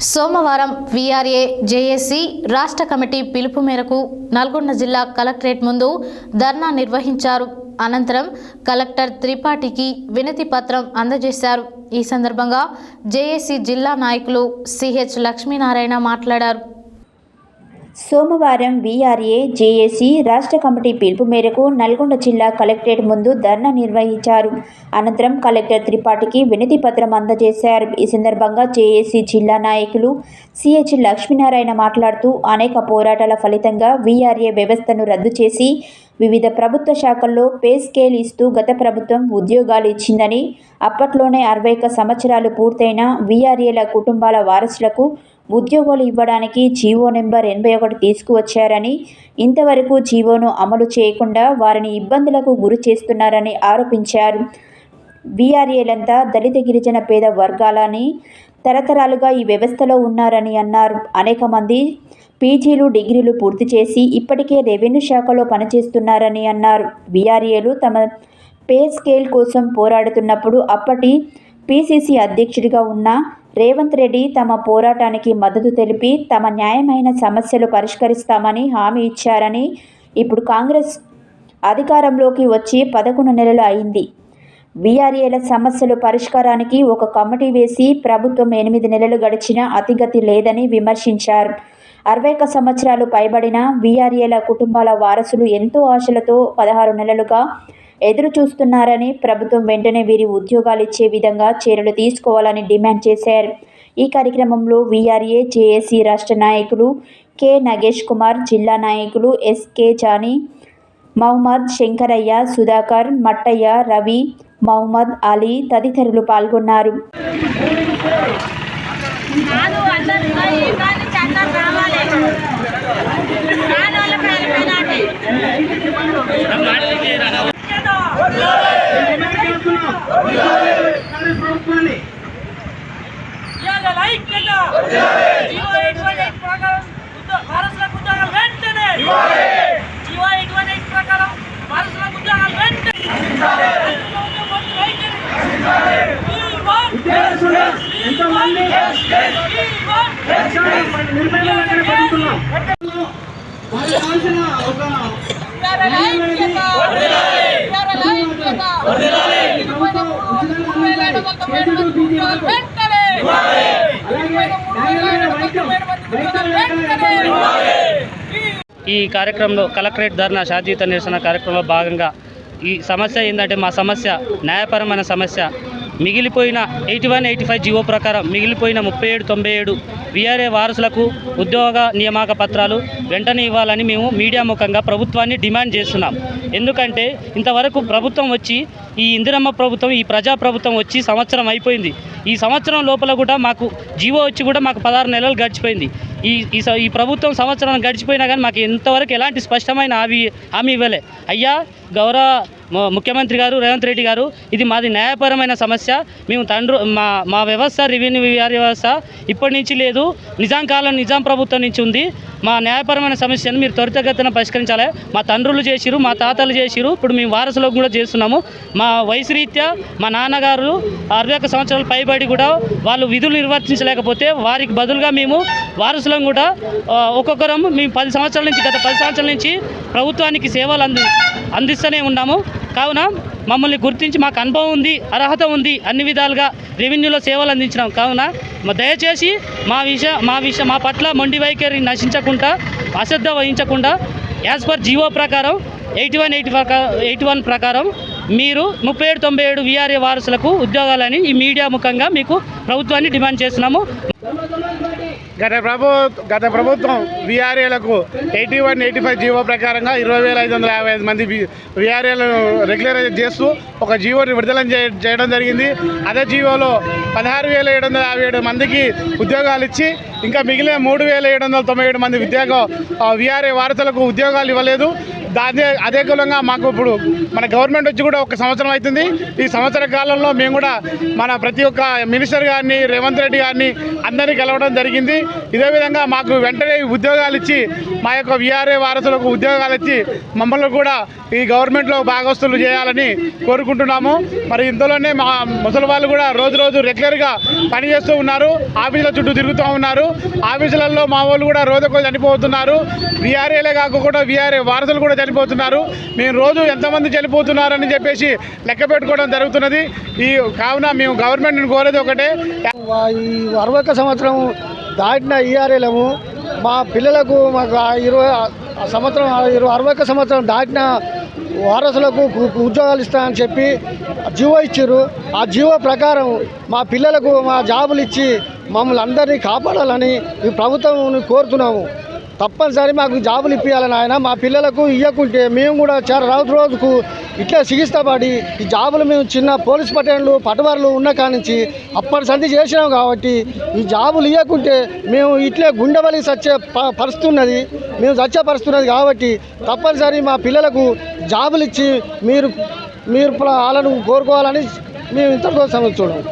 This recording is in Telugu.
సోమవారం వీఆర్ఏ జేఏసీ రాష్ట్ర కమిటీ పిలుపు మేరకు నల్గొండ జిల్లా కలెక్టరేట్ ముందు ధర్నా నిర్వహించారు. అనంతరం కలెక్టర్ త్రిపాఠికి వినతి పత్రం అందజేశారు. ఈ సందర్భంగా జేఏసీ జిల్లా నాయకులు సిహెచ్ లక్ష్మీనారాయణ మాట్లాడారు. సోమవారం వీఆర్ఏ జేఏసీ రాష్ట్ర కమిటీ పిలుపు మేరకు నల్గొండ జిల్లా కలెక్టరేట్ ముందు ధర్నా నిర్వహించారు. అనంతరం కలెక్టర్ త్రిపాఠికి వినతి పత్రం అందజేశారు. ఈ సందర్భంగా జేఏసీ జిల్లా నాయకులు సిహెచ్ లక్ష్మీనారాయణ మాట్లాడుతూ అనేక పోరాటాల ఫలితంగా వీఆర్ఏ వ్యవస్థను రద్దు చేసి వివిధ ప్రభుత్వ శాఖల్లో పే స్కేల్ ఇస్తూ గత ప్రభుత్వం ఉద్యోగాలు ఇచ్చిందని, అప్పట్లోనే 61 సంవత్సరాలు పూర్తయిన వీఆర్ఏల కుటుంబాల వారసులకు ఉద్యోగాలు ఇవ్వడానికి జీవో నెంబర్ 81 తీసుకువచ్చారని, ఇంతవరకు జీవోను అమలు చేయకుండా వారిని ఇబ్బందులకు గురి చేస్తున్నారని ఆరోపించారు. వీఆర్ఏలంతా దళిత గిరిజన పేద వర్గాలని తరతరాలుగా ఈ వ్యవస్థలో ఉన్నారని అన్నారు. అనేక మంది పీజీలు, డిగ్రీలు పూర్తి చేసి ఇప్పటికే రెవెన్యూ శాఖలో పనిచేస్తున్నారని అన్నారు. వీఆర్ఏలు తమ పే స్కేల్ కోసం పోరాడుతున్నప్పుడు అప్పటి పీసీసీ అధ్యక్షుడిగా ఉన్న రేవంత్ రెడ్డి తమ పోరాటానికి మద్దతు తెలిపి తమ న్యాయమైన సమస్యలు పరిష్కరిస్తామని హామీ ఇచ్చారని, ఇప్పుడు కాంగ్రెస్ అధికారంలోకి వచ్చి 11 నెలలు అయింది. వీఆర్ఏల సమస్యల పరిష్కారానికి ఒక కమిటీ వేసి ప్రభుత్వం 8 నెలలు గడిచినా అతిగతి లేదని విమర్శించారు. 61 సంవత్సరాలు పైబడిన వీఆర్ఏల కుటుంబాల వారసులు ఎంతో ఆశలతో 16 నెలలుగా ఎదురు చూస్తున్నారని, ప్రభుత్వం వెంటనే వీరి ఉద్యోగాలు ఇచ్చే విధంగా చర్యలు తీసుకోవాలని డిమాండ్ చేశారు. ఈ కార్యక్రమంలో వీఆర్ఏ జేఏసీ రాష్ట్ర నాయకులు కె నగేష్ కుమార్, జిల్లా నాయకులు ఎస్కే జానీ, మహమ్మద్, శంకరయ్య, సుధాకర్, మట్టయ్య, రవి, మహమ్మద్ అలీ తదితరులు పాల్గొన్నారు. ఈ కార్యక్రమంలో కలెక్టరేట్ ధర్నా శాంతియుత నిరసన కార్యక్రమంలో భాగంగా ఈ సమస్య ఏంటంటే, మా సమస్య న్యాయపరమైన సమస్య. మిగిలిపోయిన 81, 85 జీవో ప్రకారం మిగిలిపోయిన 37, 97 వీఆర్ఏ వారసులకు ఉద్యోగ నియామక పత్రాలు వెంటనే ఇవ్వాలని మేము మీడియా ముఖంగా ప్రభుత్వాన్ని డిమాండ్ చేస్తున్నాం. ఎందుకంటే ఇంతవరకు ప్రభుత్వం వచ్చి, ఈ ఇందిరమ్మ ప్రభుత్వం, ఈ ప్రజాప్రభుత్వం వచ్చి సంవత్సరం అయిపోయింది. ఈ సంవత్సరం లోపల కూడా మాకు జీవో వచ్చి కూడా మాకు 16 నెలలు గడిచిపోయింది. ఈ ప్రభుత్వం సంవత్సరం గడిచిపోయినా కానీ మాకు ఇంతవరకు ఎలాంటి స్పష్టమైన హామీ ఇవ్వలే. అయ్యా గౌరవ ముఖ్యమంత్రి గారు, రేవంత్ రెడ్డి గారు, ఇది మాది న్యాయపరమైన సమస్య. మేము మా వ్యవస్థ, రెవెన్యూ వీఆర్ఏ వ్యవస్థ ఇప్పటి నుంచి లేదు, నిజాం కాలం నిజాం ప్రభుత్వం నుంచి ఉంది. మా న్యాయపరమైన సమస్యను మీరు త్వరితగతిన పరిష్కరించాలి. మా తండ్రులు చేసిరు, మా తాతలు చేసిరు, ఇప్పుడు మేము వారసులకు కూడా చేస్తున్నాము. మా వయసు రీత్యా మా నాన్నగారు 61 సంవత్సరాలు పైబడి కూడా వాళ్ళు విధులు నిర్వర్తించలేకపోతే వారికి బదులుగా మేము వారసులను కూడా ఒక్కొక్కరం మేము గత 10 సంవత్సరాల నుంచి ప్రభుత్వానికి సేవలు అందిస్తూనే ఉన్నాము. కావున మమ్మల్ని గుర్తించి మాకు అనుభవం ఉంది, అర్హత ఉంది, అన్ని విధాలుగా రెవెన్యూలో సేవలు అందించినాం. కావున దయచేసి మా పట్ల మొండి వైఖరి నశించకుండా, అశ్రద్ధ వహించకుండా యాజ్ పర్ జీవో ప్రకారం 81 ప్రకారం మీరు 37, 97 వీఆర్ఏ వారసులకు ఉద్యోగాలని ఈ మీడియా ముఖంగా మీకు ప్రభుత్వాన్ని డిమాండ్ చేస్తున్నాము. గత ప్రభుత్వం వీఆర్ఏలకు 81, 85 జీవో ప్రకారంగా 20,555 మంది వీఆర్ఏలను రెగ్యులరైజ్ చేస్తూ ఒక జీవోని విడుదల చేయడం జరిగింది. అదే జీవోలో 16,757 మందికి ఉద్యోగాలు ఇచ్చి ఇంకా మిగిలిన 3,797 మంది వీఆర్ఏ వారసులకు ఉద్యోగాలు ఇవ్వలేదు. అదే కులంగా మాకు ఇప్పుడు మన గవర్నమెంట్ వచ్చి కూడా 1 సంవత్సరం అవుతుంది. ఈ సంవత్సర కాలంలో మేము కూడా మన ప్రతి ఒక్క మినిస్టర్ గారిని, రేవంత్ రెడ్డి గారిని అందరినీ కలవడం జరిగింది. ఇదే విధంగా మాకు వెంటనే ఉద్యోగాలు ఇచ్చి మా యొక్క వీఆర్ఏ వారసులకు ఉద్యోగాలు ఇచ్చి మమ్మల్ని కూడా ఈ గవర్నమెంట్లో భాగస్తులు చేయాలని కోరుకుంటున్నాము. మరి ఇందులోనే మా ముసలి వాళ్ళు కూడా రోజు రెగ్యులర్గా పనిచేస్తూ ఉన్నారు. ఆఫీసుల చుట్టూ తిరుగుతూ ఉన్నారు. ఆఫీసులలో మా వాళ్ళు కూడా రోజుకు చనిపోతున్నారు. వీఆర్ఏలే కాకుండా వీఆర్ఏ వారసులు కూడా చనిపోతున్నారు. మేము రోజు ఎంతమంది చనిపోతున్నారని చెప్పేసి లెక్క పెట్టుకోవడం జరుగుతున్నది. కావున మేము గవర్నమెంట్ని కోరేది ఒకటే, ఈ 61 సంవత్సరం దాటిన ఈఆర్ఏలము మా పిల్లలకు మాకు 61 సంవత్సరం దాటిన వారసులకు ఉద్యోగాలు ఇస్తామని చెప్పి జీవో ఇచ్చారు. ఆ జీవో ప్రకారం మా పిల్లలకు మా జాబులు ఇచ్చి మమ్మల్ని అందరినీ కాపాడాలని ఈ ప్రభుత్వం కోరుతున్నాము. తప్పనిసరి మాకు జాబులు ఇప్పించాలని ఆయన మా పిల్లలకు ఇవ్వకుంటే మేము కూడా చాలా రోజుకు ఇట్లా సిగిస్తపడి ఈ జాబులు మేము చిన్న పోలీస్ పటవర్లు ఉన్న కానించి అప్పటి సంధి చేసినాం కాబట్టి ఈ జాబులు ఇవ్వకుంటే మేము ఇట్లే గుండెబలి పరిస్థితున్నది, మేము చచ్చే పరిస్థితున్నది కాబట్టి తప్పనిసరి మా పిల్లలకు జాబులు ఇచ్చి మీరు వాళ్ళను కోరుకోవాలని మేము ఇంతలో సమస్య చూడము.